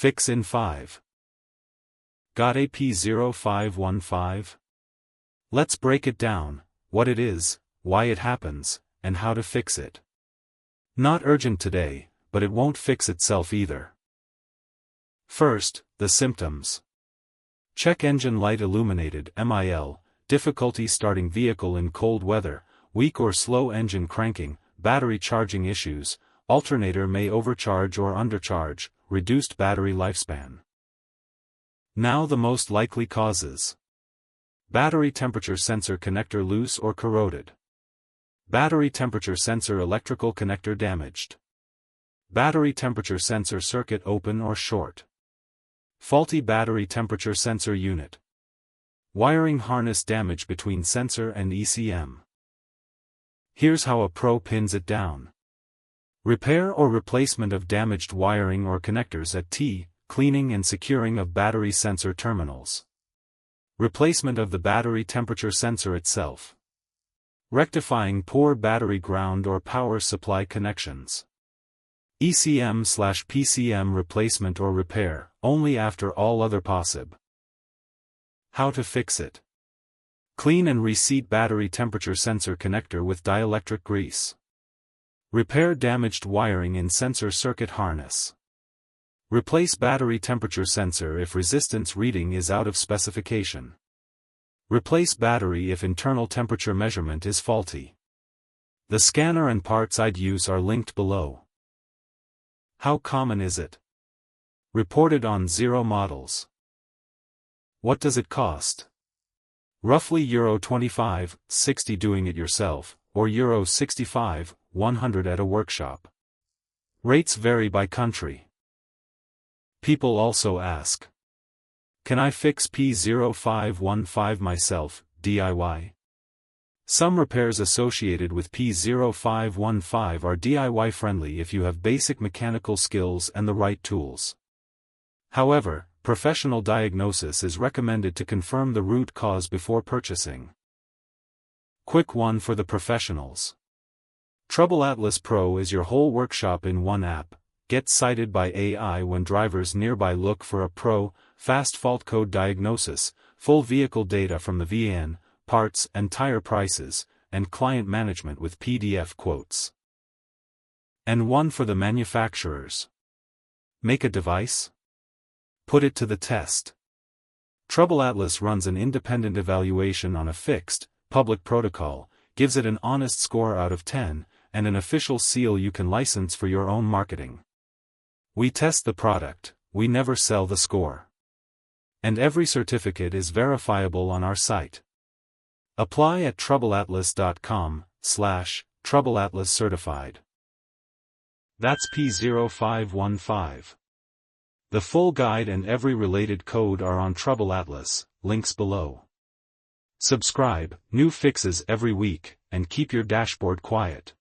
Fix in 5. Got a P0515? Let's break it down, what it is, why it happens, and how to fix it. Not urgent today, but it won't fix itself either. First, the symptoms. Check engine light illuminated (MIL), difficulty starting vehicle in cold weather, weak or slow engine cranking, battery charging issues, alternator may overcharge or undercharge, reduced battery lifespan. Now the most likely causes. Battery temperature sensor connector loose or corroded. Battery temperature sensor electrical connector damaged. Battery temperature sensor circuit open or short. Faulty battery temperature sensor unit. Wiring harness damage between sensor and ECM. Here's how a pro pins it down. Repair or replacement of damaged wiring or connectors at T, cleaning and securing of battery sensor terminals. Replacement of the battery temperature sensor itself. Rectifying poor battery ground or power supply connections. ECM/PCM replacement or repair, only after all other possible. How to fix it. Clean and reseat battery temperature sensor connector with dielectric grease. Repair damaged wiring in sensor circuit harness. Replace battery temperature sensor if resistance reading is out of specification. Replace battery if internal temperature measurement is faulty. The scanner and parts I'd use are linked below. How common is it? Reported on 0 models. What does it cost? Roughly €25-60 doing it yourself, or €65-100 at a workshop. Rates vary by country. People also ask, can I fix P0515 myself, DIY? Some repairs associated with P0515 are DIY friendly if you have basic mechanical skills and the right tools. However, professional diagnosis is recommended to confirm the root cause before purchasing. Quick one for the professionals. TroubleAtlas Pro is your whole workshop in one app. Get cited by AI when drivers nearby look for a pro, fast fault code diagnosis, full vehicle data from the VN, parts and tire prices, and client management with PDF quotes. And one for the manufacturers. Make a device? Put it to the test. TroubleAtlas runs an independent evaluation on a fixed, public protocol, gives it an honest score out of 10, and an official seal you can license for your own marketing. We test the product, we never sell the score. And every certificate is verifiable on our site. Apply at TroubleAtlas.com/TroubleAtlas certified. That's P0515. The full guide and every related code are on TroubleAtlas, links below. Subscribe, new fixes every week, and keep your dashboard quiet.